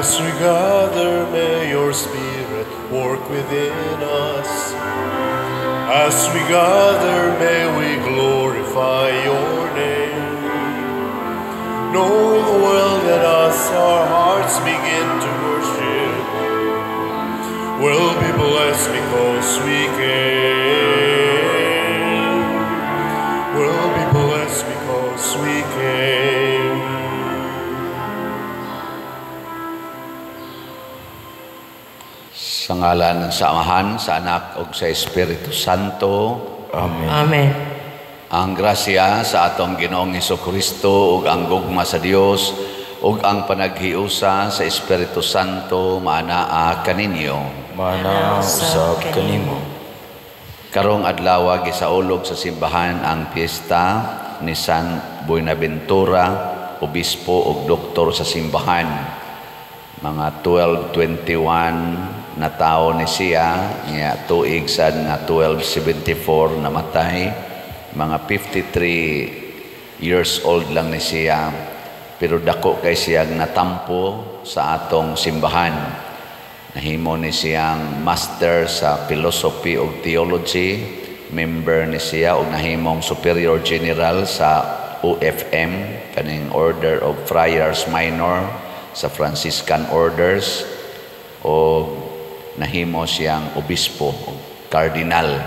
As we gather, may your Spirit work within us. As we gather, may we glorify your name. Know well that as our hearts begin to worship, we'll be blessed because we came. We'll be blessed because we came. Sa ngalan ng Amahan, sa Anak, ug sa Espiritu Santo. Amen. Amen. Ang grasya sa atong Ginoong Hesukristo ug ang gugma sa Dios ug ang panaghiusa sa Espiritu Santo maanaa kaninyo. Mana usab kanimo. Karong adlaw gisaulog sa simbahan ang piyesta ni San Buenaventura, obispo ug doktor sa simbahan. Mga 1221 na tao ni siya, niya tuig sad nga 1274 namatay. Mga 53 years old lang ni siya, pero dako kay siya natampo sa atong simbahan. Nahimo ni siyang master sa philosophy ug theology, member ni siya ug nahimong superior general sa OFM, kaning Order of Friars Minor sa Franciscan Orders, o nahimo siyang obispo o cardinal.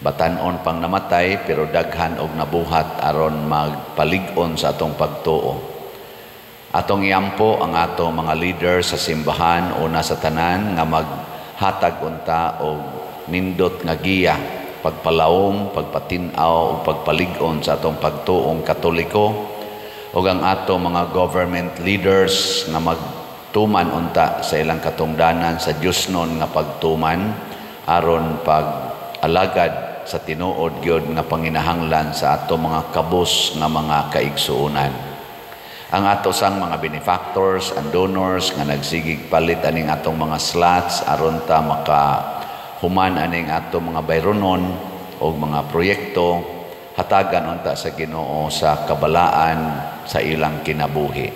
Batanon pang namatay pero daghan og nabuhat aron magpalig-on sa atong pagtuo. Atong iampo ang atong mga leader sa simbahan, una sa tanan nga maghatag unta og nindot nga giya, pagpalawom, pagpatin-aw ug pagpalig-on sa atong pagtuong Katoliko, ug ang atong mga government leaders nga magtuman unta sa ilang katungdanan sa Diosnon nga pagtuman aron pag-alagad sa tinuod gyud nga panginahanglan sa ato mga kabus nga mga kaigsuonan. Ang ato sang mga benefactors and donors nga nagsigig palit aning atong mga slots aron ta makahuman aning atong mga bayronon o mga proyekto, hatagan unta sa Ginoo sa kabalaan sa ilang kinabuhi.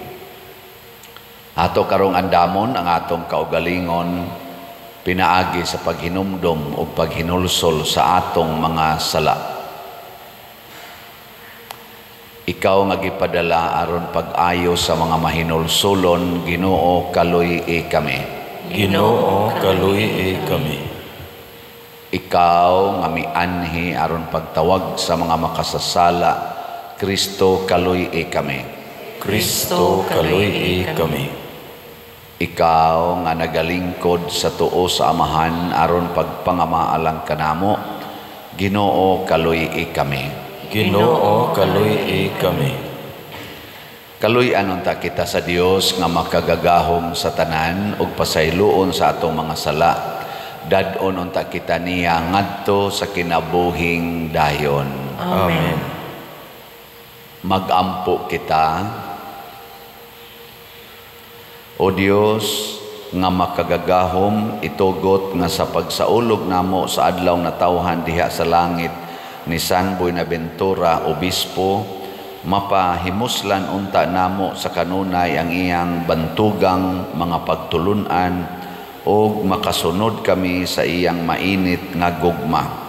Ato karong andamon ang atong kaugalingon pinaagi sa paghinumdom o paghinulsol sa atong mga sala. Ikaw nga gipadala aron pag-ayo sa mga mahinulsolon, Ginoo kaluy-i kami. Ginoo kaluy-i kami. Ikaw nga mianhi aron pagtawag sa mga makasasala, Kristo kaluy-i kami. Kristo kaluy-i kami. Ikaw nga nagalingkod sa tuo sa Amahan aron pagpangamaalang kanamo, Ginoo kaluy-i kami. Ginoo kaluy-i kami. Kaluy-an unta kita sa Dios nga makagagahom sa tanan ug pasayloon sa atong mga sala. Dad-on unta kita niya ngadto sa kinabuhing dayon. Amen. Magampo kita, O Dios nga makagagahom, itugot nga sa pagsaulog namo sa adlaw na tawhan diha sa langit ni San Buenaventura, obispo, mapahimuslan unta namo sa kanunay ang iyang bantugang mga pagtulunan o makasunod kami sa iyang mainit nga gugma.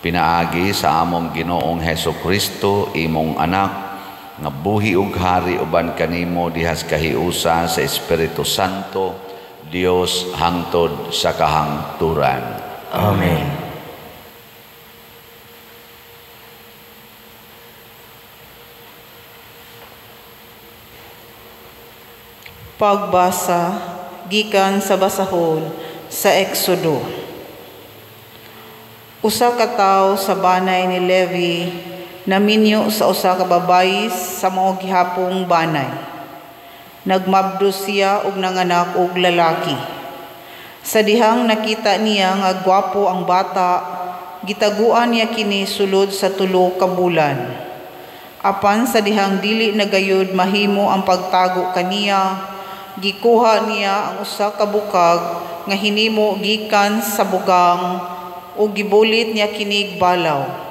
Pinaagi sa among Ginoong Hesukristo, imong anak, nga buhi ug hari uban kanimo dihas kahiusa sa Espiritu Santo, Dios hangtod sa kahangturan. Amen. Pagbasa gikan sa basahon sa Exodo. Usa ka tawo sa banay ni Levi naminyo sa usa ka babayi sa mao gihapong banay. Nagmabdo siya og nanganak og lalaki. Sa dihang nakita niya nga gwapo ang bata, gitaguan niya kini sulod sa 3 ka bulan. Apan sa dihang dili na gayud mahimo ang pagtago kaniya, gikuha niya ang usa ka bukag nga hinimo gikan sa bugang ug gibulit niya kinig balaw.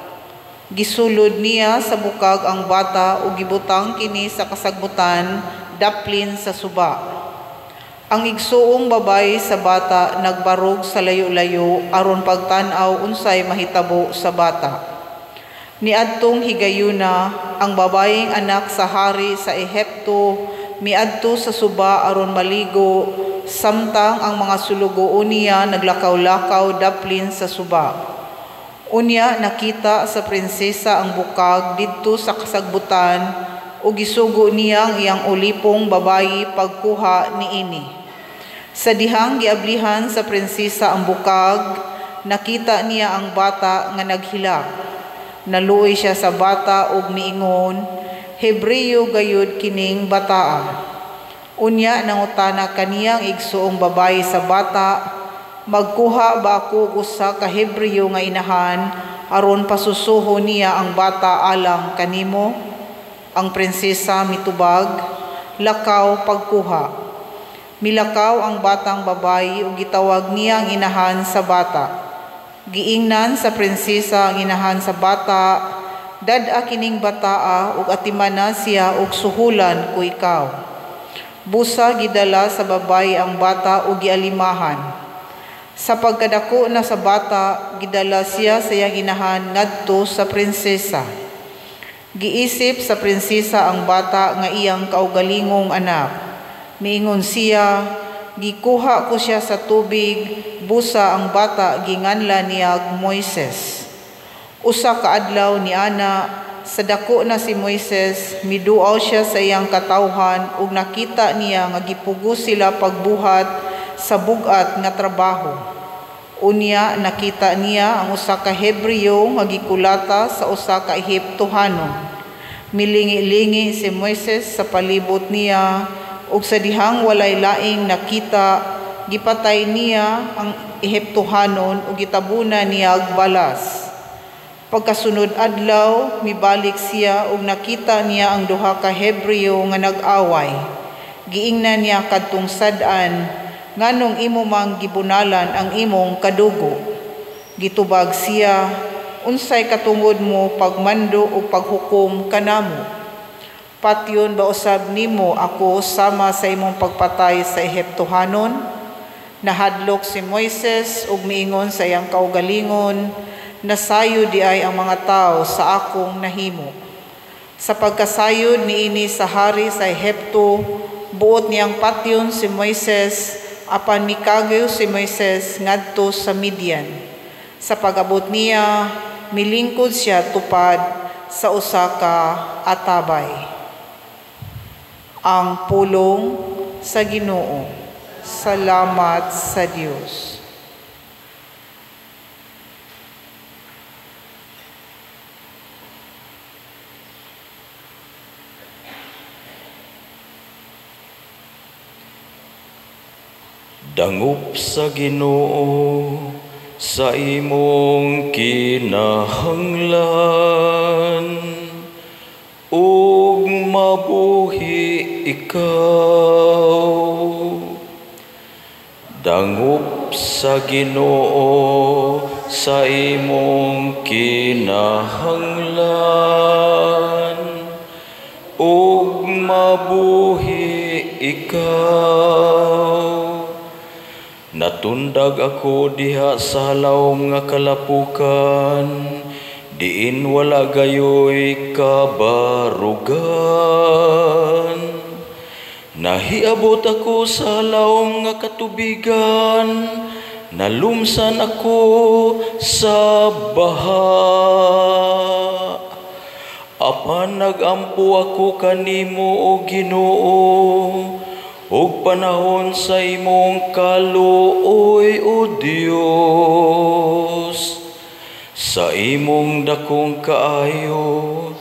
Gisulod niya sa bukag ang bata ug gibutang kini sa kasagbutan daplin sa suba. Ang igsuong babay sa bata nagbarog sa layo-layo aron pagtan-aw unsay mahitabo sa bata. Niadtong higayuna ang babayeng anak sa hari sa Ehipto miadto sa suba aron maligo, samtang ang mga sulugoon niya naglakaw-lakaw daplin sa suba. Unya nakita sa prinsesa ang bukag didto sa kasagbutan ug gisugo niya ang iyang ulipong babayi pagkuha niini. Sa dihang giablihan sa prinsesa ang bukag, nakita niya ang bata nga naghilak. Naluoy siya sa bata ug miingon, Hebreyo gayud kining bataa. Unya nangutana kaniyang igsuong babayi sa bata, magkuha ba ako usa ka Hebreyo nga inahan aron pasusuho niya ang bata alang kanimo? Ang prinsesa mitubag, lakaw pagkuha. Milakaw ang batang babayi ug gitawag niya ang inahan sa bata. Giingnan sa prinsesa ang inahan sa bata, dad-a kining bataa ug atimana siya ug suhulan ko ikaw. Busa gidala sa babayi ang bata ug gialimahan. Sa pagkadako na sa bata, gidala siya sa iyang inahan ngadto sa prinsesa. Giisip sa prinsesa ang bata nga iyang kaugalingong anak. Miingon siya, gikuha ko siya sa tubig, busa ang bata ginganla niya Moises. Usa ka adlaw ni ana, sa dako na si Moises, miduaw siya sa iyang katawhan ug nakita niya nga gipugos sila pagbuhat sa bugat nga trabaho. Unya nakita niya ang usa ka Hebreyo nga gikulata sa usa ka Ehiptohano. Milingi-lingi si Moises sa palibot niya, ug sa dihang walay laing nakita, gipatay niya ang Ehiptohanon ug gitabuna niya og balas. Pagkasunod adlaw, mibalik siya ug nakita niya ang duha ka Hebreyo nga nag-away. Giingnan niya kadtong sad-an, nganong imo mang gibunalan ang imong kadugo. Gitubag siya, unsay katungod mo pagmando o paghukom kanamo? Patyon ba usab nimo ako sama sa imong pagpatay sa Ehiptohanon? Nahadlok si Moises ug miingon sa iyang kaugalingon, nasayod di ay ang mga tao sa akong nahimo. Sa pagkasayod niini sa hari sa Ehipto, buot niyang patyon si Moises, apan mikagayo si Moises ngadto sa Midian. Sa pag-abot niya, milingkod siya tupad sa usa ka atabay. Ang pulong sa Ginoo. Salamat sa Dios. Dangup sa Ginoo sa imong kinahanglan, ug mabuhi ikaw. Dangup sa Ginoo sa imong kinahanglan, ug mabuhi ikaw. Natundag ako diha sa halawom nga kalapukan, diin wala gayoy kabarugan. Nahiabot ako sa halawom nga katubigan, nalumsan ako sa baha. Apan nagampo ako kanimo o Ginoo, ug panahon sa imong kaluoy o Dios. Sa imong dakong kaayo,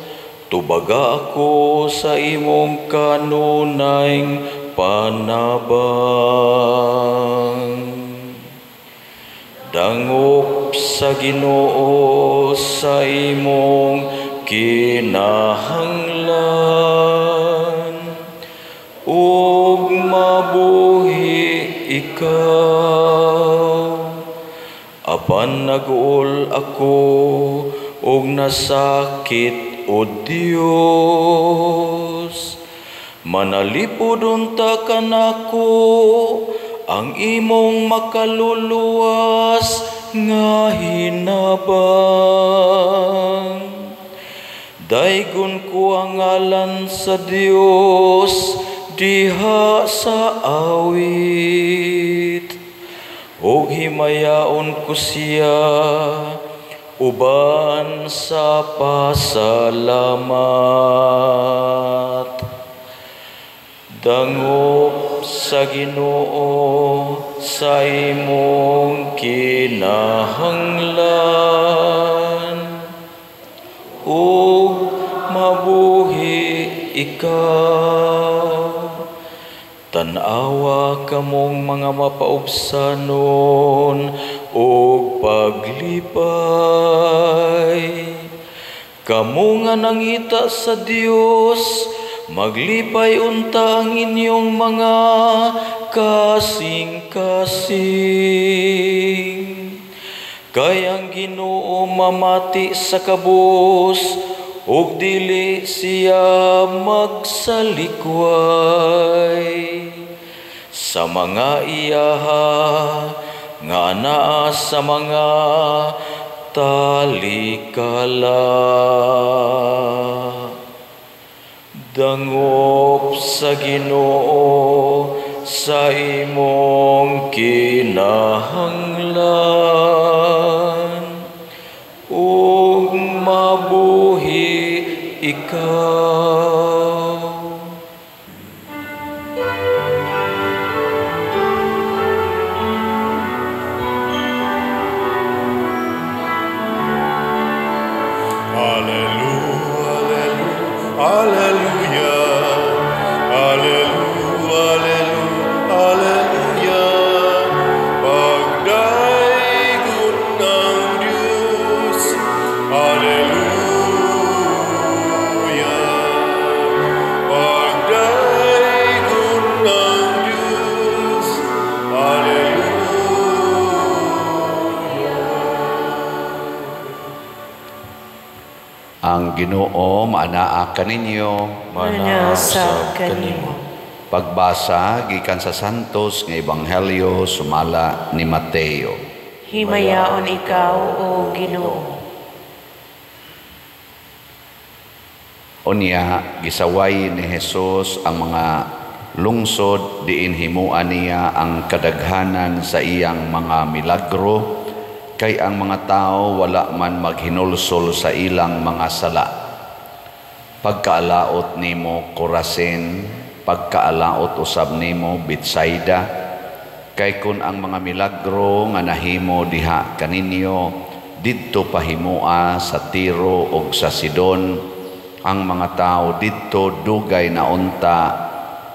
tubaga ako sa imong kanunayng panabang. Dangop sa Ginoo sa imong kinahanglan, ug mabuhi ikaw. Apan nag-uol ako ug nasakit o Dios, Manalipod unta kanako ang imong makaluluwas nga hinabang. Daygon ko ang ngalan sa Dios diha sa awit, ug himayaon ko siya uban sa pasalamat. Dangop sa Ginoo sa imong kinahanglan, ug mabuhi ikaw. Tanawa kamong mga mapaubsanon ug paglipay. Kamo nga nangita sa Dios, maglipay unta ang inyong mga kasing-kasing. Kay ang Ginoo mamati sa kabus, ug dili siya magsalikway. Sa mga iyaha nga anaa sa mga talikala. Dangop sa Ginoo sa imong kinahanglan, ug mabuhi ikaw. Ang Ginoo maanaa kaninyo, manasa kanimo. Pagbasa gikan sa Santos nga Ebanghelyo sumala ni Mateo. Himayaon ikaw, O Ginoo. Unya gisaway ni Jesus ang mga lungsod diin himuan niya ang kadaghanan sa iyang mga milagro, kay ang mga tao wala man maghinulsol sa ilang mga sala. Pagkaalaot nimo Corazin, pagkaalaot usab nimo Betsaida, kay kun ang mga milagro nga nahimo diha kaninyo didto pahimua sa Tiro ug sa Sidon, ang mga tao didto dugay na unta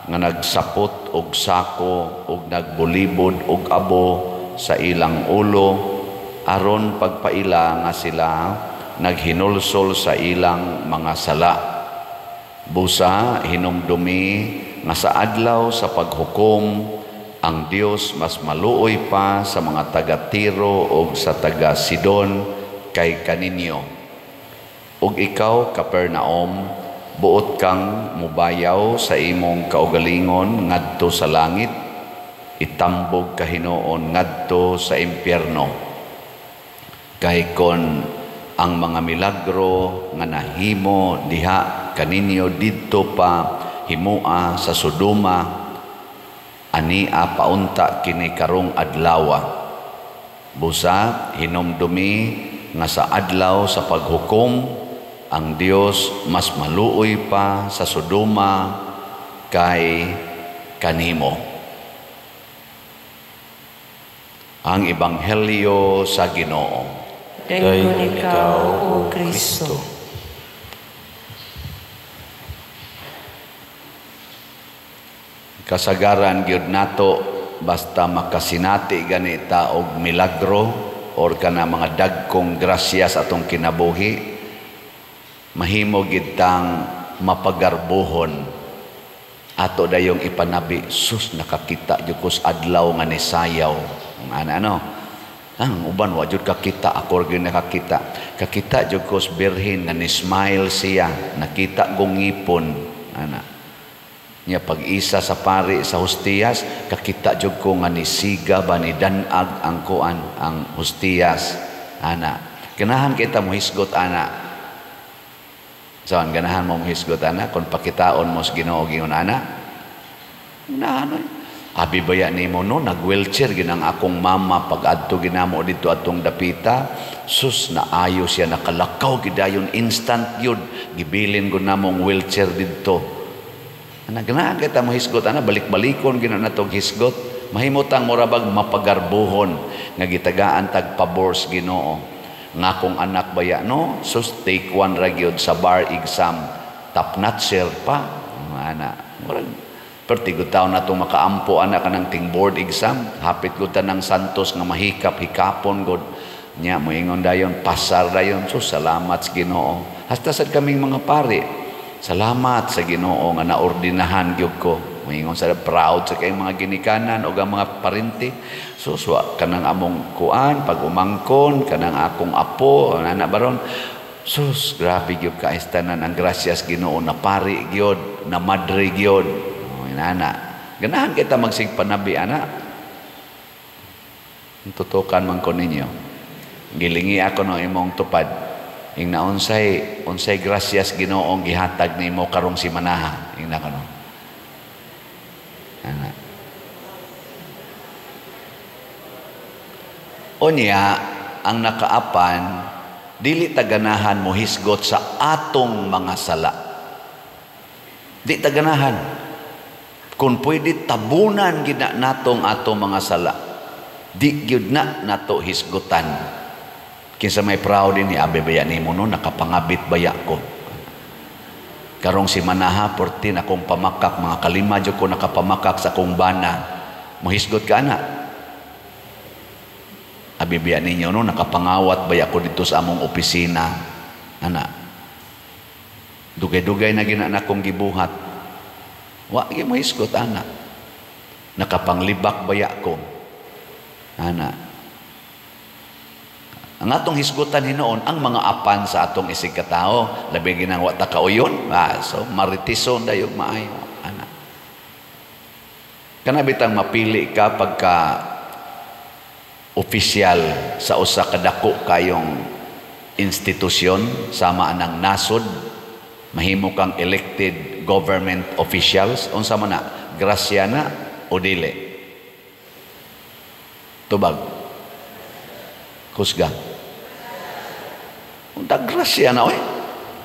nga nagsapot og sako ug nagbulibod og abo sa ilang ulo, aron pagpaila nga sila naghinulsol sa ilang mga sala. Busa hinumdumi nga sa adlaw sa paghukom ang Dios mas maluoy pa sa mga taga Tiro ug sa taga Sidon kay kaninyo. Ug ikaw Capernaum, buot kang mubayaw sa imong kaugalingon ngadto sa langit, itambog ka hinuon ngadto sa impyerno. Kay kon ang mga milagro nga nahimo diha kaninyo didto pa himua sa Sodoma, ania paunta kini karong adlawa. Busa hinumdumi nga sa adlaw sa paghukom ang Dios mas maluoy pa sa Sodoma kay kanimo. Ang Ebanghelyo sa Ginoo. Dayon ikaw, O Kristo. Kasagaran gyud nato basta makasinati ganita og milagro or kana mga dagkong grasya sa atong kinabuhi, mahimo gid tang mapagarbuhon ato dayong ipanabi, sus nakakita jud ko sa adlaw nga ni sayaw. Ano? Ang uban wa jud kakita, ako gyud nakakita. Kakita jud ko sa birhen nga ni smile siya, nakita gong ngipon. Ana. Nya pag-isa sa pari sa hostiyas, kakita jud ko nga ni siga ba ni danag ang kuan ang hostiyas. Ana, ganahan kita mo hisgot ana. Saan ganahan mo hisgot ana kung pakitaon mo sa Ginoo gingon ana? Ganahan. Abi baya nimo no nag-wheelchair ginang akong mama pag adto ginamo dito atong dapita. Sus na ayo siya nakalakaw gidayon instant yun. Gibilin ko namong wheelchair dito. Ganahan kita mo hisgot ana balik-balikon gina natong hisgot mahimutang morabag mapagarbuhon nga gitagaan tag pabor sa Ginoo nga akong anak baya no sus take 1 ra gyud sa bar exam top notcher pa ana murag pertigud taon na itong makaampo ana kanang ting board exam hapit gud tanang Santos nga mahikap hikapon gud nya moingon dayon pasar dayon sus salamat sa Ginoo hasta sad kaming mga pare. Salamat sa Ginoo nga naordinahan gyud ko. Moingon sa proud sa kay mga ginikanan o ang mga parente. Suswa kanang among kuan pag umangkon kanang akong apo ana baron. Sus grabe gyud kaistanan ang grasyas Ginoo na pari gyud na madre gyud. Inana. Ganahan kita magsigpanabi ana. Tutukan man ko ninyo. Gilingi ako no imong tupad. Ing na unsay grasyas Ginoong gihatag nimo karong simanaha ing na kano ana unya ang nakaapan dili taganahan mo hisgot sa atong mga sala di taganahan kung pwede tabunan gid natong atong mga sala di gyud na nato hisgutan. Kinsa may proud ni abi baya nimo no nakapangabit baya ko. Karong si manaha 14 akong pamakak mga kalima jud ko nakapamakak sa akong bana. Mohisgot ka ana. Abi baya ninyo no nakapangawat baya ko dito sa among opisina. Ana. Dugay-dugay na gina akong gibuhat. Wa gyud mohisgot ana. Nakapanglibak baya ko. Ana. Ang atong hisgutan hinoon ang mga apan sa atong isig katao labi ginang wa ta kauyon so maritison dayo maayo ana kana bitang mapili ka pagka opisyal sa usa ka dako kayong institusyon sama anang nasod mahimo kang elected government officials unsa man na grasya na o dili tubag kusga unta grasya na oy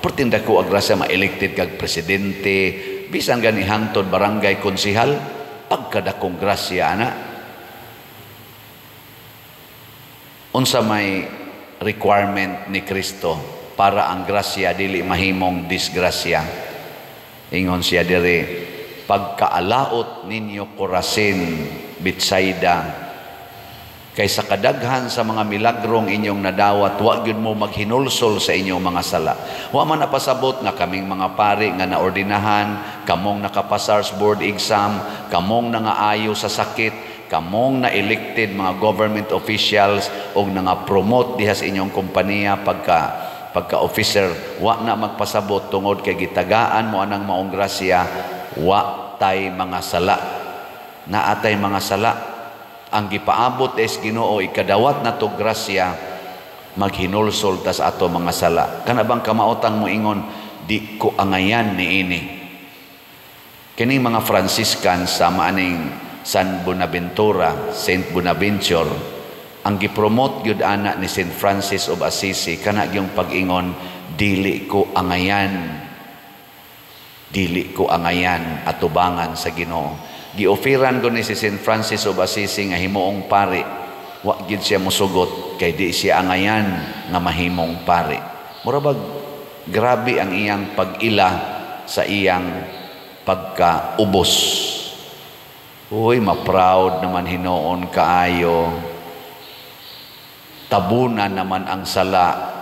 pertinda ko agrasya ma-elected kag presidente bisan gani hangtod barangay konsehal pagkadakong grasya ana unsa may requirement ni Kristo para ang grasya dili mahimong disgrasya ingon siya diri pagkaalaot ninyo Corazin Betsaida kaysa kadaghan sa mga milagrong inyong nadawat, wa gyud mo maghinulsol sa inyong mga sala. Wa man napasabot nga kaming mga pari nga naordinahan, kamong nakapasar sa board exam, kamong nangaayo sa sakit, kamong na-elected mga government officials o nga-promote diha sa inyong kompanya pagka-officer, wa na magpasabot tungod kay gitagaan mo anang maong grasya, wa tay mga sala. Naatay mga sala. Ang gipaabot es Ginoo ikadawat na to grasya maghinulsol tas ato mga sala kana bang kamautang mo ingon di ko angayan niini kining mga Franciscan sa maaning San Bonaventura Saint Bonaventure ang gipromote gyud ana ni Saint Francis of Assisi kana yung pag-ingon dili ko angayan atubangan sa Ginoo. Giofiran ko ni si St. Francis of Assisi nga himuong pari. Wa gid siya mosugot kay di siya angayan nga mahimong pari. Murabag grabe ang iyang pag-ila sa iyang pagkaubos. Uy, ma-proud naman hinoon kaayo. Tabunan naman ang sala.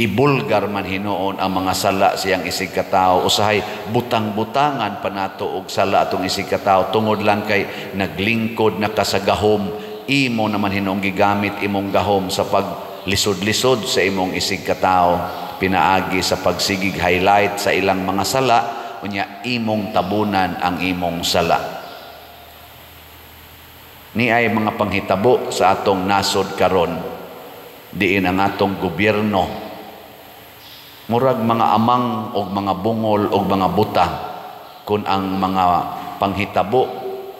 Ibulgar man hinoon ang mga sala siyang isig katao usahay butang-butangan pa nato og sala atong isig katao tungod lang kay naglingkod na kasagahom imo naman hinoong gigamit imong gahom sa paglisod-lisod sa imong isig katao pinaagi sa pagsigig highlight sa ilang mga sala unya imong tabunan ang imong sala. Ni ay mga panghitabo sa atong nasod karon, diin ang atong gobyerno murag mga amang o mga bungol o mga buta kung ang mga panghitabo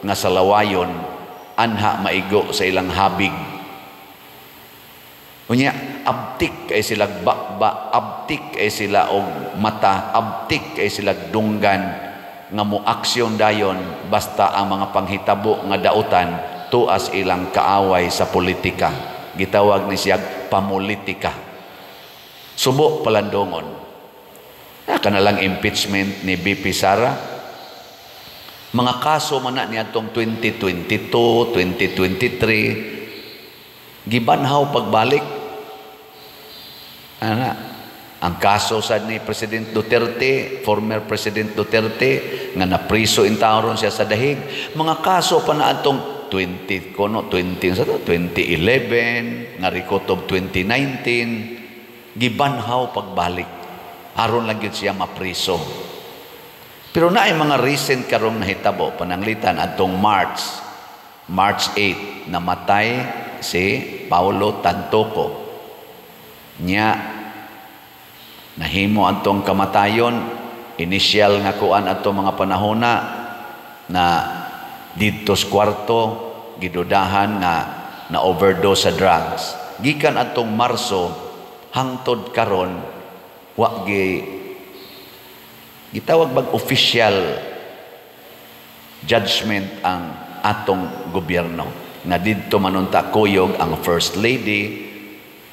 nga salawayon anha maigo sa ilang habig. Unya, abtik ay sila bakba, abtik ay sila og mata, abtik ay sila dunggan nga mo aksyon dayon basta ang mga panghitabo nga dautan tuas ilang kaaway sa politika. Gitawag ni siya pamulitika. Subo palandongon. Kanalang impeachment ni BP Sara. Mga kaso man na niya itong 2022, 2023, gibanhaw pagbalik. Ang kaso sad ni President Duterte, former President Duterte, nga napriso in taon siya sa dahig. Mga kaso pa na atong 2011, nga rikotob 2019, gibanhaw pagbalik. Aron lang yun siya mapriso. Pero na ay mga recent karong nahitabo, pananglitan atong March 8, namatay si Paulo Tantoco. Nya nahimo atong kamatayon, initial nga kuan atong mga panahona na dito sa kwarto gidudahan nga na overdose sa drugs. Gikan atong Marso hangtod karon wa gitawag bag official judgment ang atong gobyerno na didto manunta kuyog ang First Lady,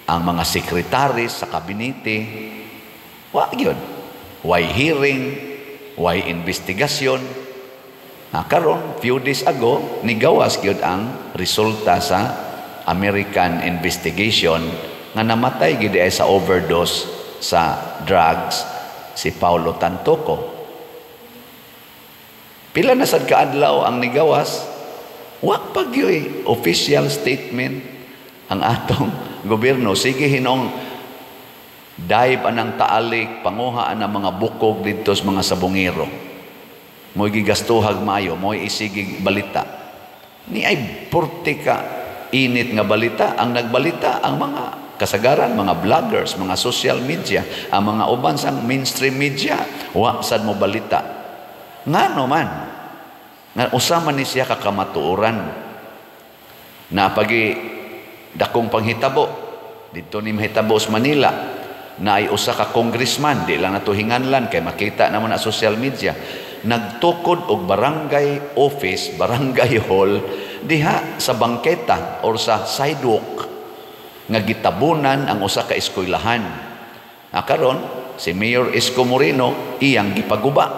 ang mga sekretaris sa kabinete. Wa gyud. Why hearing, why investigasyon. Karon few days ago nigawas gyud ang resulta sa American investigation nga namatay gyud ay sa overdose sa drugs si Paulo Tantoco. Pila na sad kaadlaw ang nigawas, wa pa gyud official statement ang atong gobyerno. Sige hinong dive anang taalik, panguhaan ang mga bukog dito sa mga sabungero. Mo'y gigastuhag maayo, mo'y isigig balita. Ni ay porte ka init nga balita. Ang nagbalita ang mga kasagaran, mga vloggers, mga social media, ang mga uban sang mainstream media. Wa sad mo balita. Ngano man, nga usama ni siya kakamatuoran na pagi dakong panghitabo dito ni mahitabo sa Manila na ay usa ka congressman, di lang nato hinganlan kay makita naman na social media, nagtukod og barangay office, barangay hall diha sa bangketa or sa sidewalk nga gitabunan ang usa ka eskwelahan. Karon si Mayor Isko Moreno iyang gipaguba.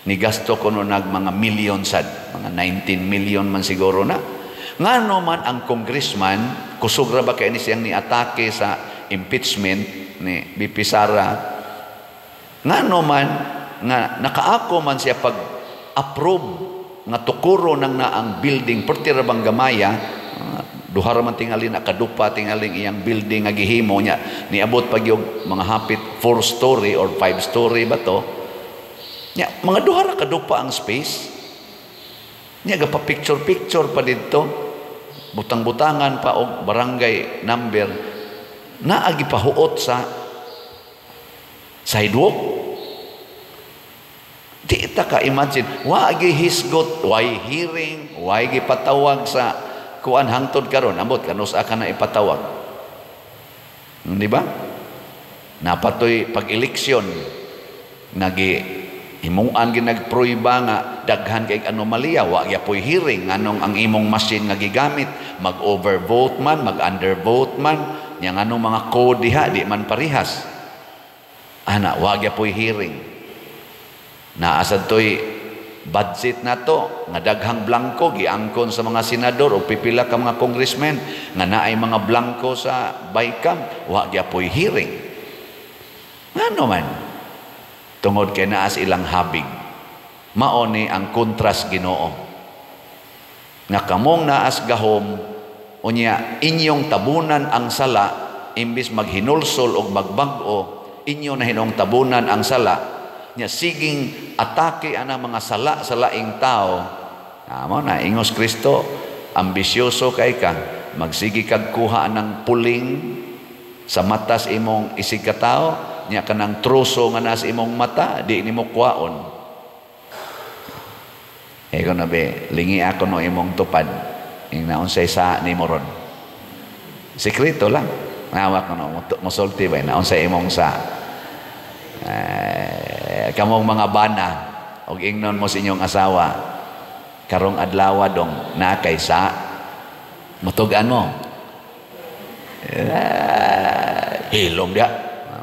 Ni gasto kuno nag mga million sad, mga 19 million man siguro na. Ngano man ang congressman, kusog ra ba kay ni siyang niatake sa impeachment ni BP Sara, ngano man nga nakaako man siya pag-approve nga tukuro nang naang building perti ra bang gamaya, duha ra man tingali na kadupa tingaling iyang building nga gihimo niya, niabot pag yung mga hapit 4-story or 5-story ba to niya, mga duha ra kadupa ang space niya, gapa picture pa dito, butang-butangan pa og barangay number na agipahuot sa sidewalk. Di ta ka imagine, wa agi hisgot, why hearing, why gipatawag sa kuan hangtod karon, ambot kanus aka na ipatawag. Di ba? Napatoy pag-eleksyon nagi himuan ginagproyba nga daghan kay anomalya, wa gyapon hearing anong ang imong machine nga gigamit, mag-overvote man, mag-undervote man, yang anong mga code diha di man parihas. Ana wa gyapon hearing. Naasad toy budget nato nga daghang blanco giangkon sa mga senador o pipila ka mga congressmen nga naay mga blanco sa BICAM, wa gyapon hearing. Ngano man? Tungod kay naas ilang habig. Mao ni ang kontras Ginoo. Nga kamong naas gahom unya inyong tabunan ang sala imbis maghinulsol og magbag-o, inyo na hinong tabunan ang sala, Nya siging atake ana mga sala sa laing tao. Amo na ingos Kristo, ambisyoso kay ka, magsigi kag kuha ng puling sa matas imong isig ka tao, nya kanang truso nga nas imong mata, di nimo kuwaon. Eko na be, lingi ako no imong tupad. Ing naunsay sa nimo ron. Sekreto lang. Nawak no, musulti ba naunsay imong sa. Kamong mga bana og ingnon mo sa inyong asawa karong adlaw dong na kay sa mutugan mo hilom dia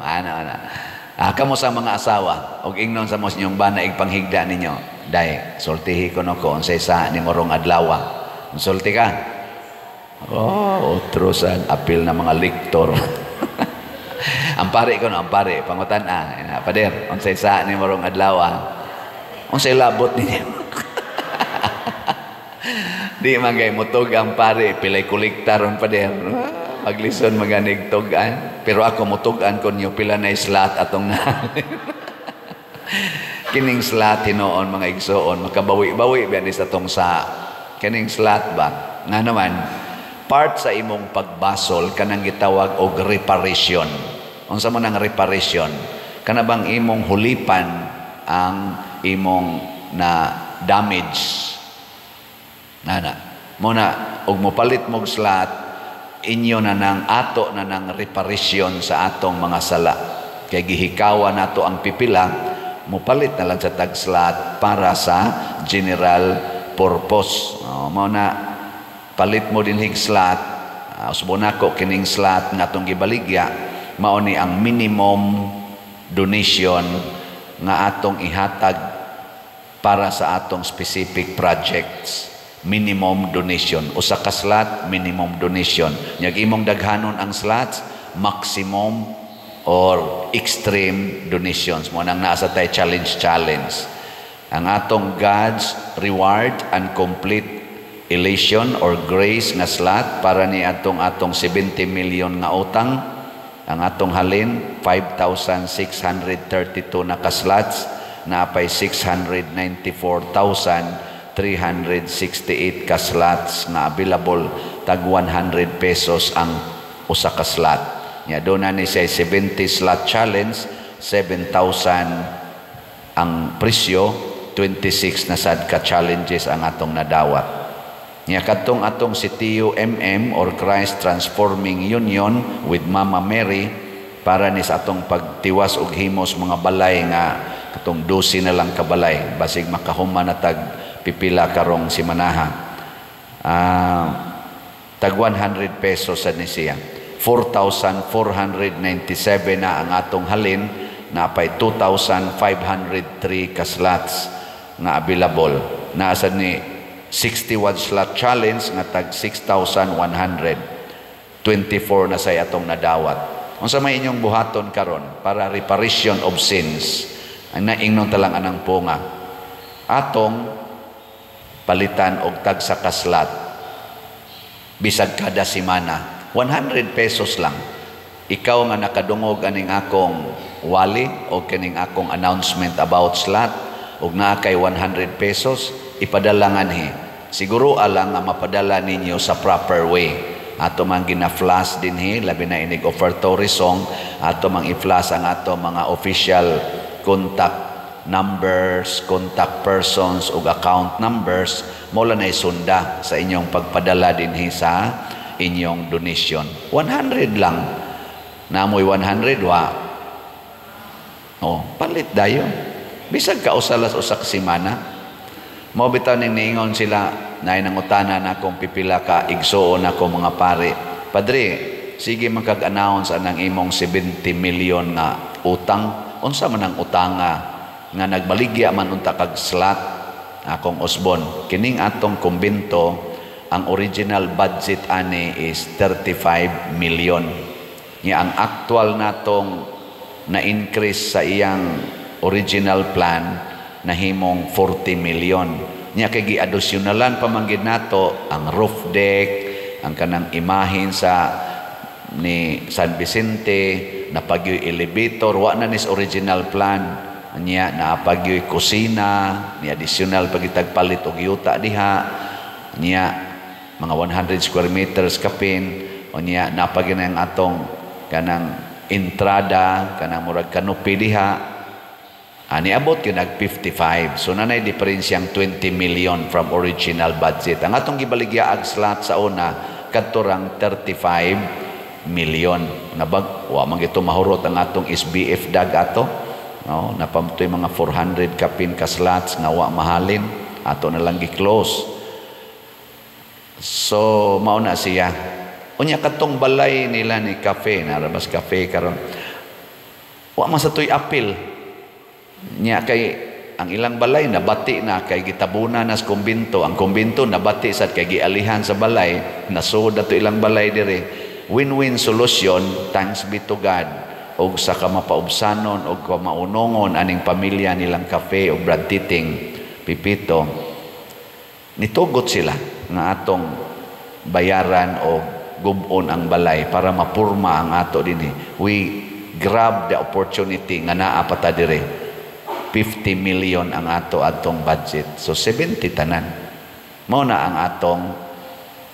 ana kamo sa mga asawa og ingnon sa mo sa inyong bana igpanghigda ninyo day sultihi ko no ko unsay sa nimo rong adlaw sulti ka utrosan apil na mga lektor. Ampare ko no, ampare, pangutan pader, unsay sa ni morong adlaw unsay labot niya. Di magay mutog ampare, pilay kolektaron pader. Maglison maganig tugan, pero ako mutugan ko niyo pila na slot atong na. Kining slot hinoon mga igsoon, makabawi-bawi ba ni sa tong sa kining slot ba? Nga naman, part sa imong pagbasol kanang gitawag og reparation. Unsa man ang reparation? Kana bang imong hulipan ang imong na damage. Nana, mo na og mopalit mog slot inyo na nang ato na nang reparation sa atong mga sala. Kay gihikawa nato ang pipila, mopalit na lang sa tag slot para sa general purpose. Mo na palit mo din hig slot, usbon ako kining slot nga atong gibaligya, mao ni ang minimum donation nga atong ihatag para sa atong specific projects. Minimum donation. Usa ka slot, minimum donation. Nyag imong daghanon ang slots, maximum or extreme donations. Mo nang nasa tay challenge. Ang atong God's reward and complete elation or grace nga slot para ni atong 70 million nga utang. Ang atong halin 5,632 na ka-slots, napay 694,368 ka-slots na available, tag 100 pesos ang usa ka slot. Nya do na ni say 70 slot challenge, 7,000 ang presyo, 26 na sad ka challenges ang atong nadawat. Nya katong atong CTU or Christ Transforming Union with Mama Mary para ni sa atong pagtiwas og himos mga balay nga katong 12 na lang kabalay basig makahuman na tag pipila karong simanaha. Tag 100 pesos sa ni siya. 4,497 na ang atong halin, napay 2,503 ka slots na available. Naasa ni 61 slot challenge nga tag 6,100. 24 na say atong nadawat. Unsa may inyong buhaton karon para reparation of sins? Ang naingnon talang anang punga. Atong palitan og tag sa kaslat. Bisag kada semana, 100 pesos lang. Ikaw nga nakadungog aning akong wali o kining akong announcement about slot og naa kay 100 pesos, ipadalangan siguro alang nga mapadala ninyo sa proper way. Ato mang gina-flash din labi na inig offertory song, ato mang i-flash ang ato mga official contact numbers, contact persons ug account numbers, mola na isunda sa inyong pagpadala din sa inyong donation. 100 lang. Namoy 100 wa. Palit dayon. Bisag ka usalas usak semana. Mo bitaw ning niingon sila nay nangutana na kung pipila ka igsuon ako mga pare. Padre, sige magkag-announce anang imong 70 million nga utang. Unsa man ang utanga nga nagbaligya man unta kag slot akong usbon. Kining atong kumbento, ang original budget ani is 35 million. Nya ang actual natong na-increase sa iyang original plan nahimong 40 million. Nya kay gi-additionalan pamanggid nato ang roof deck, ang kanang imahin sa ni San Vicente, napagyo elevator, wa na nis original plan. Nya naapagyoy kusina, ni additional pagitagpalit og yuta diha. Nya mga 100 square meters kapin. O nya napagyan ang atong kanang entrada, kanang murag kanupi diha. Ani abot yun nag 55. So nanay diferensyang 20 million from original budget. Ang atong gibaligya ag slot sa una kadturang 35 million. Nabag wa man gito mahurot ang atong SBF dag ato. No, napamtoy mga 400 kapin ka slots nga wa mahalin. Ato na lang gi-close. So mao na siya. Unya katong balay nila ni cafe, narabas cafe karon. Wa man sa tuy apil. Nya kay ang ilang balay nabati na kay gitabunan nas kumbinto. Ang kumbinto nabati sad kay gialihan sa balay, nasud ato ilang balay dire. Win-win solution, thanks be to God. Og sa kamapaubsanon og kamaunongon aning pamilya nilang cafe og Brad Titing Pipito. Nitugot sila nga atong bayaran o gubon ang balay para mapurma ang ato dinhi. We grab the opportunity nga naa pa ta dire. 50 million ang ato atong budget. So 70 tanan. Mao na ang atong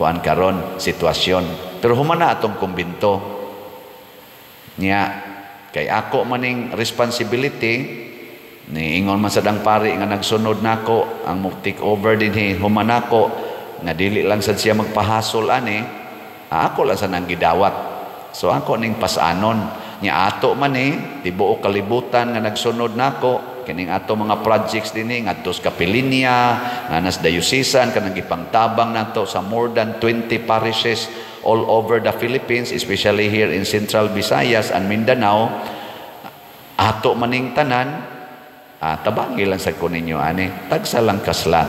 kuan karon sitwasyon. Pero humana atong kumbinto. Nya kay ako maning responsibility ni ingon man sadang pari nga nagsunod nako ang take over dinhi humana ko nga dili lang sad siya magpahasol ani. Ako lang sa nang gidawat. So ako ning pasanon nya ato man tibuok kalibutan nga nagsunod nako. Kining ato mga projects dinhi ngadto sa Kapilinya, nga nas dayusisan kanang gipangtabang nato sa more than 20 parishes all over the Philippines, especially here in Central Visayas and Mindanao. Ato maning tanan, tabangi lang sa kuninyo ani, tagsa lang kaslat.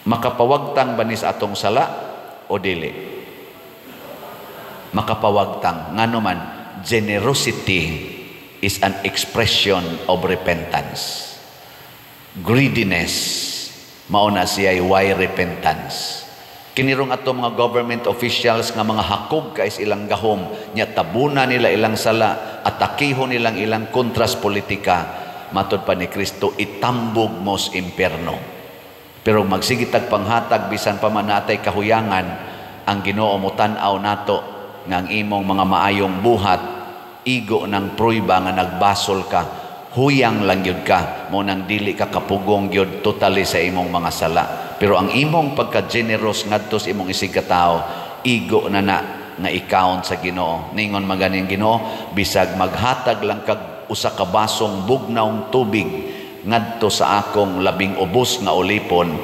Makapawagtang banis atong sala o dili? Makapawagtang ngano man generosity is an expression of repentance. Greediness, mauna siya why repentance. Kinirong ato mga government officials nga mga hakog kais ilang gahom, nya tabuna nila ilang sala, atakihon nilang ilang kontras politika, matod pa ni Kristo, itambog mo sa impyerno. Pero magsigitag panghatag, bisan pa man natay kahuyangan, ang Ginoo mo tan-aw nato, nga ang imong mga maayong buhat, igo ng pruiba nga nagbasol ka, huyang lang yun ka, mo nang dili ka kapugong yun totally sa imong mga sala. Pero ang imong pagka-generous ngadto sa imong isig katao, igo na nga i-count sa Ginoo. Ningon maganing Ginoo, bisag maghatag lang kag usa ka basong bugnawng tubig ngadto sa akong labing ubos nga ulipon,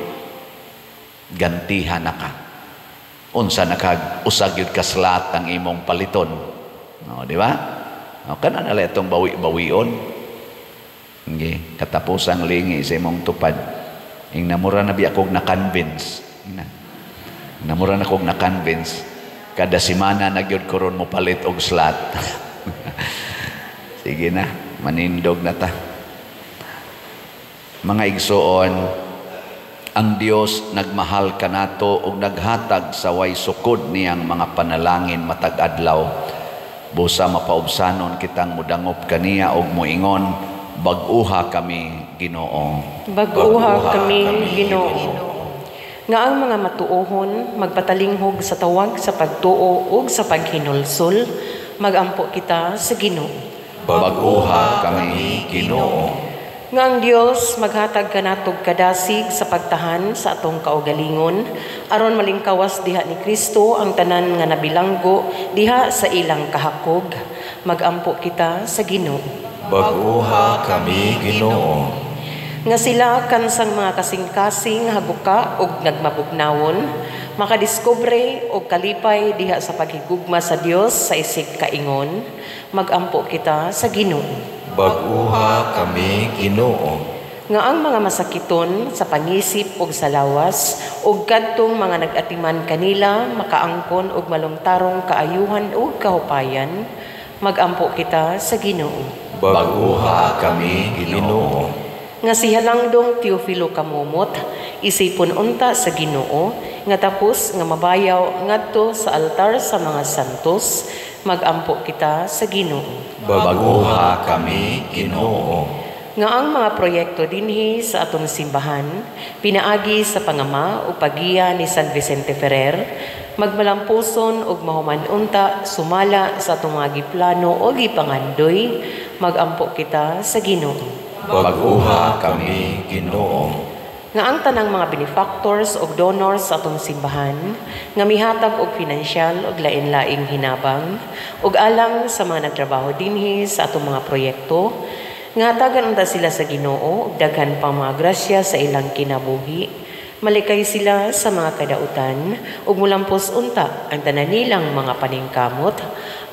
gantihan na ka. Unsa nakag usag yun kaslat ang imong paliton. No, di ba? Kana na itong bawi-bawion. Okay. Katapusang lingi sa imong tupad. Ing namura na biya kog na-convince. Namura na kog na-convince. Kada simana nagyod ko ron mo palit og slot. Sige na, manindog na ta. Mga igsoon, ang Dios nagmahal kanato og naghatag sa way sukod niyang mga panalangin matag adlaw. Busa mapaubsanon kitang mudangop kaniya og moingon, bag-uha kami Ginoo. Bag-uha kami Ginoo. Nga ang mga matuohon magpatalinghog sa tawag sa pagtuo ug sa paghinulsol, magampo kita sa Ginoo. Bag-uha kami Ginoo. Nga ang Dios maghatag kanatog kadasig sa pagtahan sa atong kaugalingon, aron malingkawas diha ni Kristo ang tanan nga nabilanggo diha sa ilang kahakog. Magampo kita sa Ginoo. Bag-uha kami Ginoo. Nga sila kansang mga kasing-kasing haguka ug nagmabugnawon, makadiskubre og kalipay diha sa paghigugma sa Dios sa isig kaingon. Magampo kita sa Ginoo. Bag-uha kami Ginoo. Nga ang mga masakiton sa pangisip ug sa lawas ug kadtong mga nag-atiman kanila makaangkon og malungtarong kaayuhan ug kahupayan, magampo kita sa Ginoo. Bag-uha kami Ginoo. Nga si Halangdong Teofilo Kamumot, isipon unta sa Ginoo, nga tapos nga mabayaw ngadto sa altar sa mga santos, magampo kita sa Ginoo. Baguha kami, Ginoo. Nga ang mga proyekto dinhi sa atong simbahan, pinaagi sa pangama o pagiya ni San Vicente Ferrer, magmalampuson og mahuman unta sumala sa atong mga giplano o gipangandoy, magampo kita sa Ginoo. Baguha kami, Ginoo. Nga ang tanang mga benefactors o donors sa atong simbahan, nga mihatag og pinansyal og lain-laing hinabang, og alang sa mga nagtrabaho dinhi sa atong mga proyekto, nga hatagan unta sila sa Ginoo ug daghan pang mga grasya sa ilang kinabuhi. Malikay sila sa mga kadautan ug mulampos unta ang tanan nilang mga paningkamot,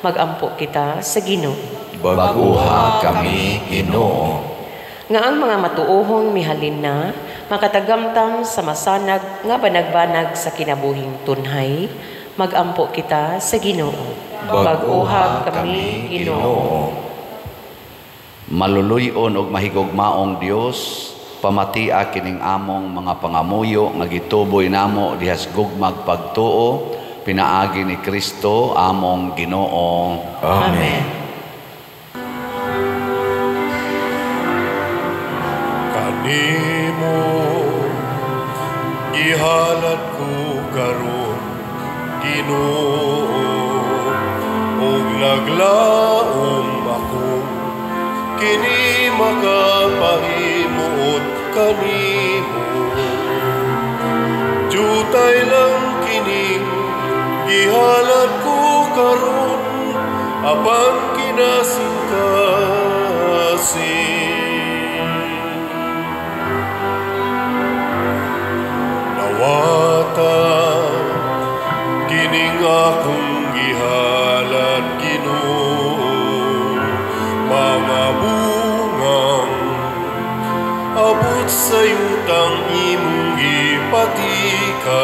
magampo kita sa Ginoo. Baguha kami, Ginoo. Nga ang mga matuohong mihalin na, makatagamtam sa masanag nga banag-banag sa kinabuhing tunhay, magampo kita sa Ginoo. Baguha kami, Ginoo. Maluluyon og mahigugmaong Dios, pamatia kining among mga pangamuyo nga gituboy namo dihas gugmag pagtuo, pinaagi ni Kristo among Ginoo. Amen. Kanimo gihalad ko karon, Ginoo, ug naglaom ako kini makapahimuot kanimo. Jutay lang kining gihalad ko karon, apan kinasingkasing. Nawata kining akong gihalad, Ginoo, mga bungang abot sa yutang imong gipatikan.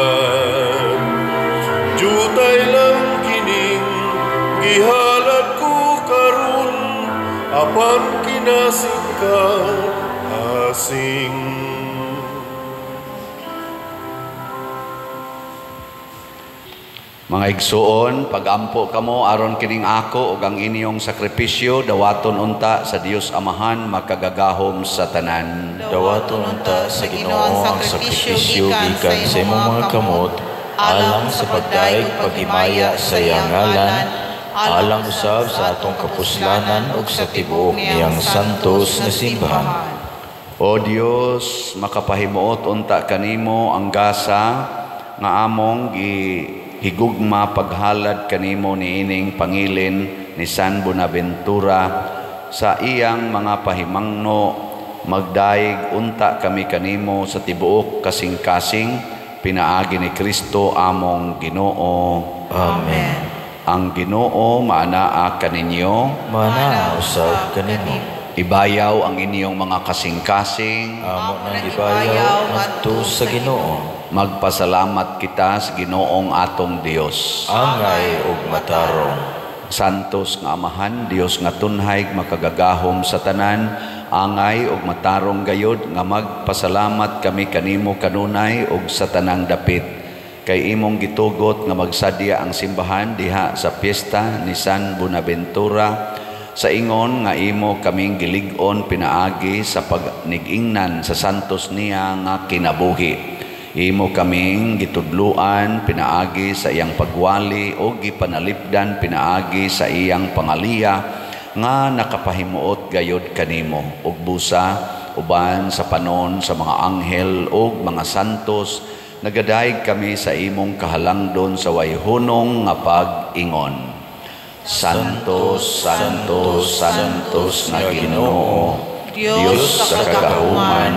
Jutay lang kining gihalad ko karon, apan kinasingkasing. Mga igsuon, pagampo kamo aron kining ako ug ang inyong sakripisyo dawaton unta sa Dios Amahan makagagahom sa tanan. Dawaton unta sa Ginoo ang sakripisyo gikan sa imong mga kamot, alang sa pagdaig paghimaya sa iyang ngalan, alang usab sa atong kapuslanan ug sa tibuok niyang santos nga simbahan. O Dios, makapahimuot unta kanimo ang gasa nga among higugma paghalad kanimo niining pangilin ni San Buenaventura sa iyang mga pahimangno, magdaig unta kami kanimo sa tibuok kasing-kasing, pinaagi ni Kristo among Ginoo. Amen. Ang Ginoo maanaa kaninyo, Manaa usab kanimo. ibayaw ang inyong mga kasing-kasing, Amo nang gibayaw ngadto sa Ginoo. magpasalamat kita sa Ginoong atong Dios. Angay ug matarong. Santos nga Amahan, Dios nga tunhay makagagahom sa tanan, angay ug matarong gayod nga magpasalamat kami kanimo kanunay ug sa tanang dapit. Kay imong gitugot nga magsadya ang simbahan diha sa piyesta ni San Buenaventura, sa ingon nga imo kaming gilig-on pinaagi sa pagnig-ingnan sa santos niya nga kinabuhi. Imo kaming gitudluan pinaagi sa iyang pagwali o gipanalipdan pinaagi sa iyang pangaliya nga nakapahimuot gayod kanimo ug busa uban sa panon sa mga anghel ug mga santos, nagadaig kami sa imong kahalangdon sa wayhunong nga pag-ingon. Santos, Santos, Santos nga Ginoo, Dios sa kagahuman,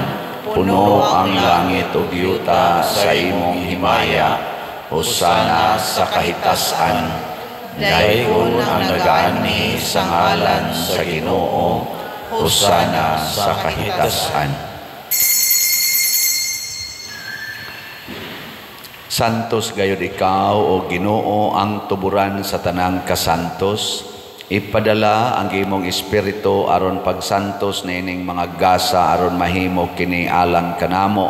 puno ang langit ug yuta sa imong himaya. Hosana sa kahitasan. Daygon ang nagaani sa ngalan sa Ginoo. Hosana sa kahitasan. Santos gayud ikaw o Ginoo ang tuburan sa tanang kasantos. Ipadala ang imong espiritu aron pagsantos niining mga gasa aron mahimo kini alang kanamo,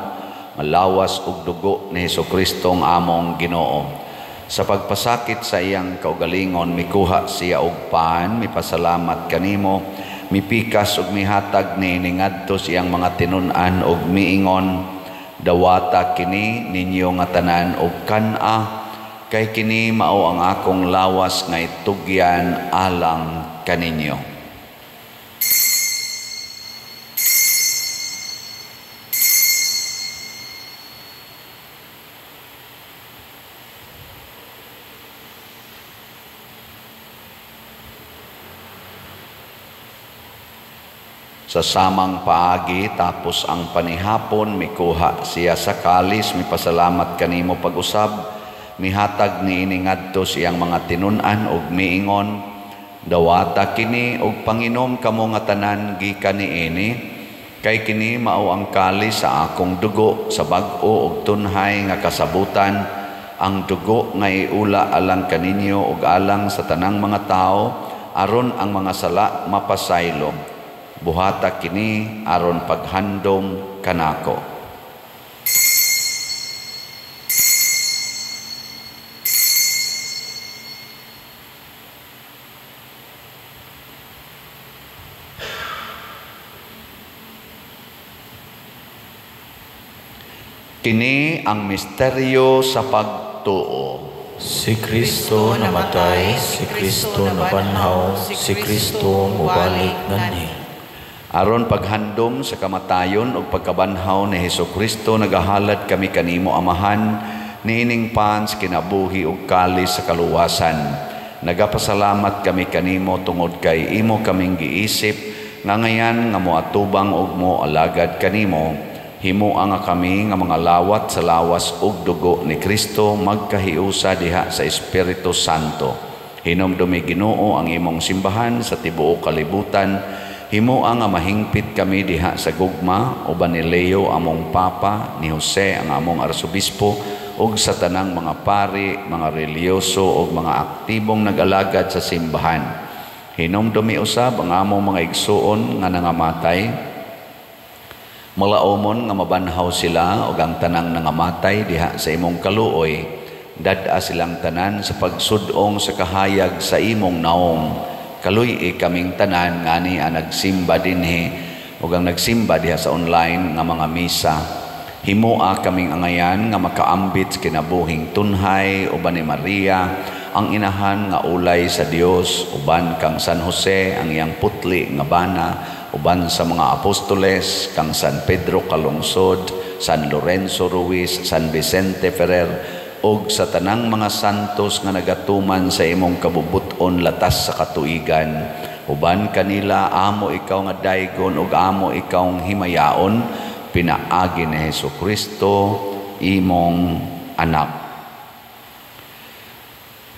malawas ug dugo ni Hesukristo ang among Ginoo. Sa pagpasakit sa iyang kaugalingon, mikuha siya og paan, mipasalamat kanimo, mipikas ug mihatag ni ngadto siyang mga tinun-an ug miingon, dawata kini ninyo nga tanan og kan-a, kay kini mao ang akong lawas nga itugyan alang kaninyo. Sa samang paagi tapos ang panihapon, mikuha siya sa kalis, mipasalamat kanimo pag-usab, mihatag ni ngadto siyang mga tinun-an ug miingon, dawata kini og panginom kamo nga tanan gikan niini, kay kini mao ang kalis sa akong dugo sa bag-o ug tunhay nga kasabutan, ang dugo nga iula alang kaninyo ug alang sa tanang mga tao, aron ang mga sala mapasaylo. Buhata kini aron paghandom kanako. Kini ang misteryo sa pagtuo. Si Kristo namatay, si Kristo nabanhaw, si Kristo mubalik nganhi. Aron paghandom sa kamatayon ug pagkabanhaw ni Hesukristo, nagahalad kami kanimo Amahan, niining pans kinabuhi ug kalis sa kaluwasan. Nagapasalamat kami kanimo tungod kay imo kaming giisip, nga ngayan nga moatubang ug mo alagad kanimo. Himua nga kami nga mga lawat sa lawas ug dugo ni Kristo magkahiusa diha sa Espiritu Santo. Hinumdumi Ginoo ang imong simbahan sa tibuok kalibutan. Himua nga mahingpit kami diha sa gugma, uban ni Leo among Papa, ni Jose ang among Arsobispo, ug sa tanang mga pari, mga reliyoso ug mga aktibong nag-alagad sa simbahan. Hinumdumi usab ang among mga igsuon nga nangamatay. Malaumon nga mabanhaw sila ug ang tanang nangamatay diha sa imong kaluoy. Dad-a silang tanan sa pagsudong sa kahayag sa imong naong. Kaluy kaming tanan ngani ang nagsimba dinhi ug ang nagsimba diha sa online nga mga misa. Himua kaming angayan nga makaambit sa kinabuhing tunhay uban ni Maria, ang inahan nga ulay sa Dios, uban kang San Jose ang iyang putli nga bana, uban sa mga apostoles kang San Pedro Calungsod, San Lorenzo Ruiz, San Vicente Ferrer, og sa tanang mga santos nga nagatuman sa imong kabubuton latas sa katuigan. Uban kanila amo ikaw nga daygon ug amo ikaw himayaon, pinaagi ni Hesukristo imong anak.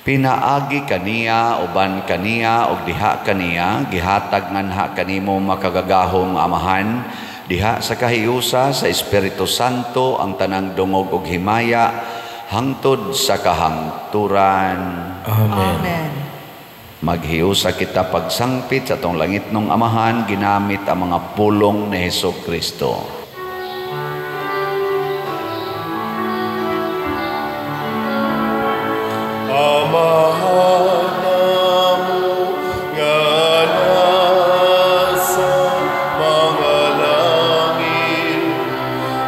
Pinaagi kaniya uban kaniya ug diha kaniya gihatag nganha kanimo makagagahong Amahan, diha sa kahiusa sa Espiritu Santo ang tanang dungog ug himaya hangtod sa kahangturan. Amen. Amen. Maghiusa kita pagsangpit sa tong langit nung Amahan, ginamit ang mga pulong ni Hesukristo. Amahan namo nga nasa mga langit,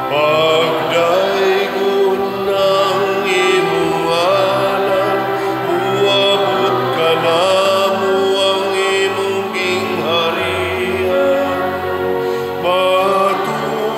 pagdaygon ng imong ngalan, uabot ka namo ang imong gingharian. Matuwa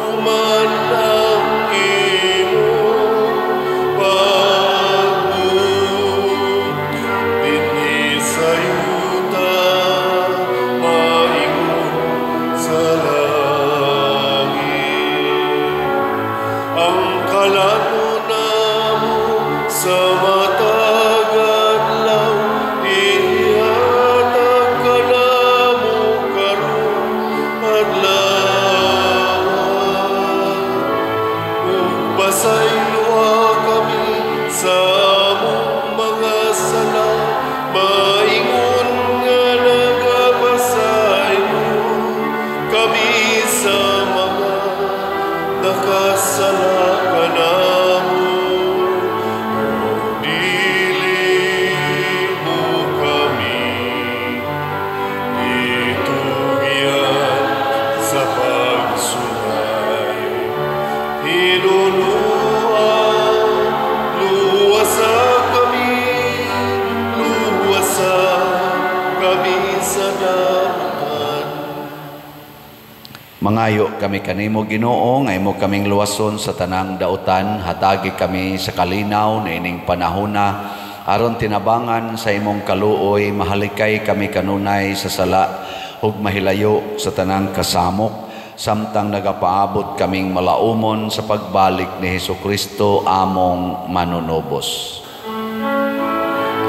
Nangayo kami kanimo Ginoo nga imo kaming luwason sa tanang dautan, hatagi kami sa kalinaw na ining panahona aron tinabangan sa imong kaluoy, mahalikay kami kanunay sa sala ug mahilayo sa tanang kasamok, samtang nagapaabot kaming malaumon sa pagbalik ni Hesukristo among manunubos.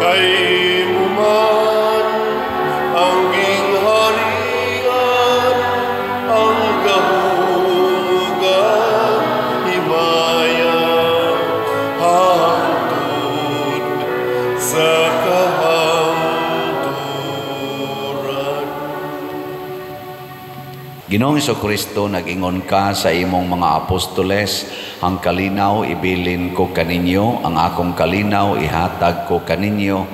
Kay mo man ang gingharian, ang gahugan, himaya, hangtod sa kahangturan. Ginoong Hesukristo, nag-ingon ka sa imong mga apostoles, ang kalinaw ibilin ko kaninyo, ang akong kalinaw ihatag ko kaninyo.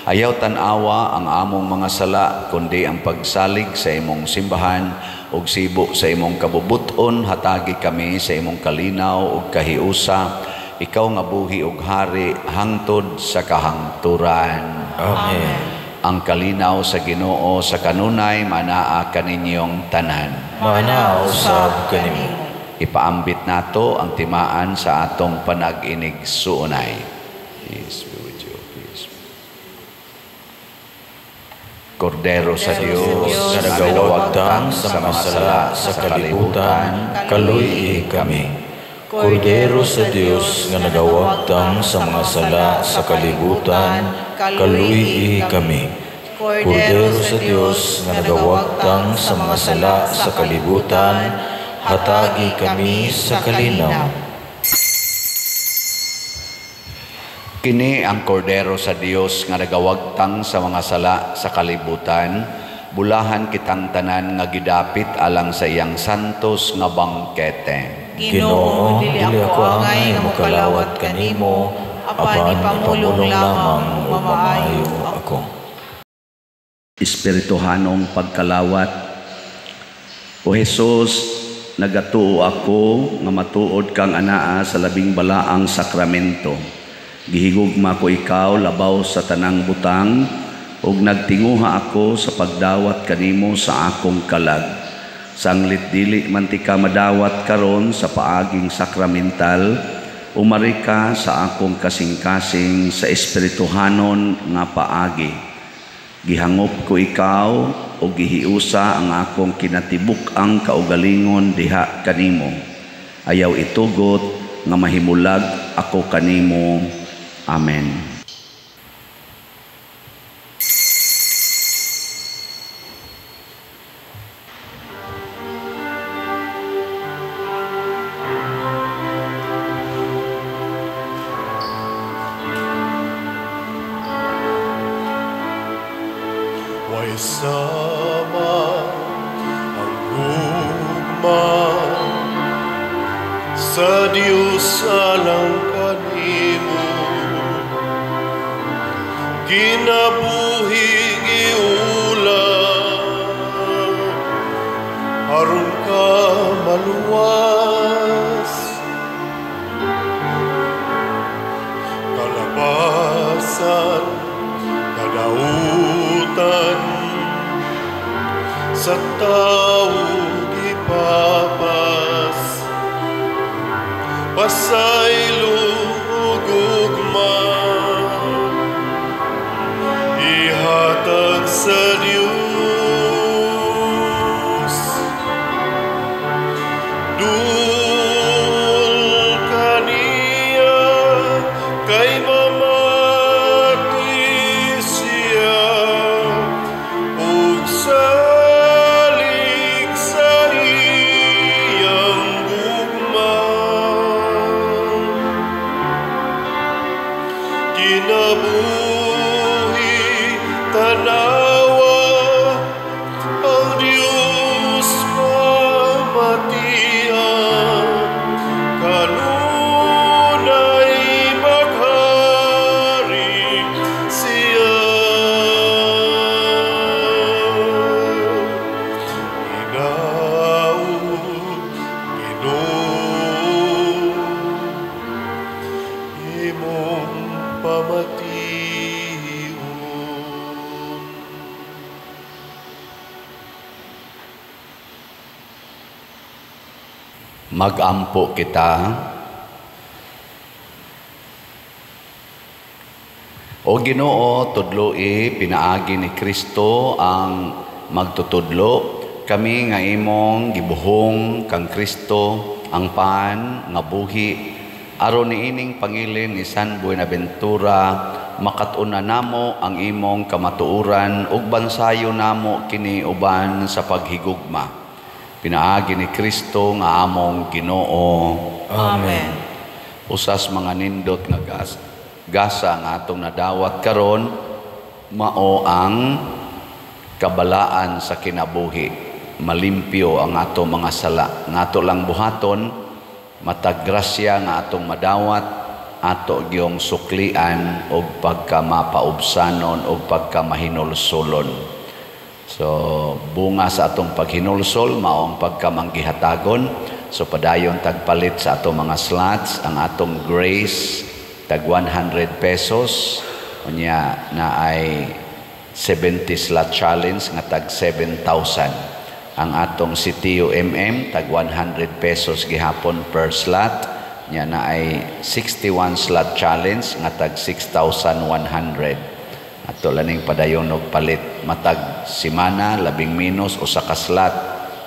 Ayaw tanawa ang among mga sala, kundi ang pagsalig sa imong simbahan, ug sibo sa imong kabubuton, hatagi kami sa imong kalinaw ug kahiusa. Ikaw nga buhi ug hari, hangtod sa kahangturan. Amen. Ang kalinaw sa Ginoo sa kanunay manaa kaninyong tanan. Manaaw sab kanimo. Ipaambit nato ang timaan sa atong panag-inig suunay. Peace be with you. Peace. Kordero sa Dios, nga nagawagtang sa mga sala sa kalibutan, kaluy kami. Kordero sa Dios nga nagawagtang sa mga sala sa kalibutan, kaluy kami. Kordero sa Dios nga nagawagtang sa mga sala sa kalibutan, hatagi kami sa kalinaw. Kini ang kordero sa Dios nga nagawagtang sa mga sala sa kalibutan, bulahan kitang tanan nga gidapit alang sa iyang santos nga bangkete. Ginoo, dili ako angay nga mokalawat kanimo, apan ipamulong lamang o mamaayo ako. Espirituhanong pagkalawat, O Jesus, nagatuo ako nga matuod kang anaa sa labing balaang sakramento. Gihigugma ko ikaw labaw sa tanang butang, ug nagtinguha ako sa pagdawat kanimo sa akong kalag. Sanglit dili man ti ka madawat karon sa paaging sakramental, umari ka sa akong kasing-kasing sa espirituhanon nga paagi. Gihangop ko ikaw o gihiusa ang akong kinatibuk ang kaugalingon diha kanimo. Ayaw itugot nga mahimulag ako kanimo. Amen. Way sama ang gugma sa Diyos alang kanimo, kinabuhi giulang aron ka maluwas, kalabasan kadautan sa taong ipapas, pasaylo ugugma, ihatag sa Diyos. Dul kaniya kay mamati siya, ug salig sa iyang gugma. Kinabuhi tanawa ang Diyos mamatian, kanunay maghari siya. Inaud Ginoo imong pamation. Magampo kita. O Ginoo, tudloi pinaagi ni Kristo ang magtutudlo. Kami nga imong gibuhong kang Kristo ang pan nga buhi. Aron niining pangilin ni San Buenaventura, makatuna namo ang imong kamatuuran ug bansayo namo kini uban sa paghigugma. Pinaagi ni Kristo nga among Ginoo. Amen. Usas mga nindot nga gasa nga atong nadawat karon mao ang kabalaan sa kinabuhi. Malimpyo ang atong mga sala. Ngato lang buhaton, matag grasya nga atong madawat, ato gyong suklian og pagkamapaubsanon og pagkamahinulsolon. So bunga sa atong paghinulsol mao ang pagkamanggihatagon. So padayon tagpalit sa atong mga slots ang atong grace tag 100 pesos. Unya na ay 70 slot challenge nga tag 7,000. Ang atong CTU tag 100 pesos gihapon per slot. Nya na ay 61 slot challenge nga tag 6,100. Ato laning padayon og palit matag simana labing minus usa ka slot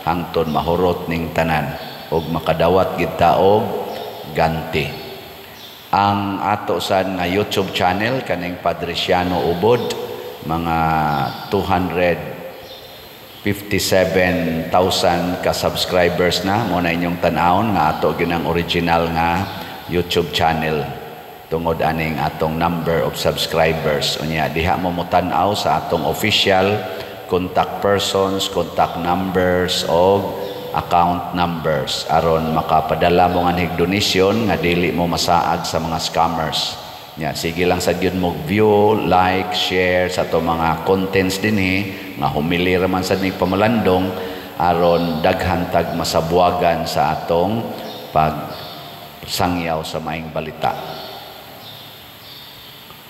hangtod mahurot ning tanan og makadawat gid ta og ganti. Ang ato sad nga YouTube channel kaning Padresiano Ubod mga 257,000 ka subscribers na mo na inyong tan-awon nga ato ginang original nga YouTube channel tungod aning atong number of subscribers. Unya diha mo tan-aw sa atong official contact persons, contact numbers o account numbers aron makapadala mo nga donation nga dili mo masaag sa mga scammers. Nya sige lang sa gyud mo view, like, share sa to mga contents dinhi nga humili ra man sad ning pamalandong aron daghan tag masabuagan sa atong pagsangyaw sa maayong balita.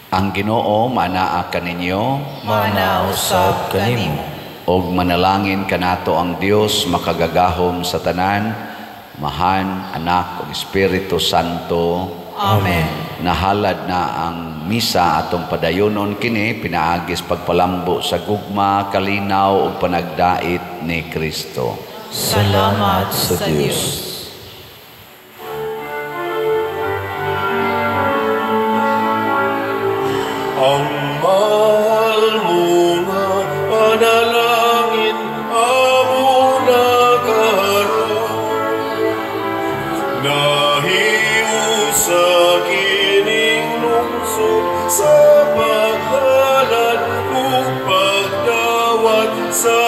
Ang Ginoo manaa kaninyo, Manausab kanimo. og manalangin kanato ang Dios makagagahom sa tanan, Mahan, Anak ug Espiritu Santo. Amen. Nahalad na ang misa atong padayonon kini pinaagis pagpalambo sa gugma, kalinaw ug panagdait ni Kristo. Salamat sa Diyos. Ang mahal mo nga panalangin amo nagkaroon, nahiusa kining lungsod sa paghalad ug pagdawat sa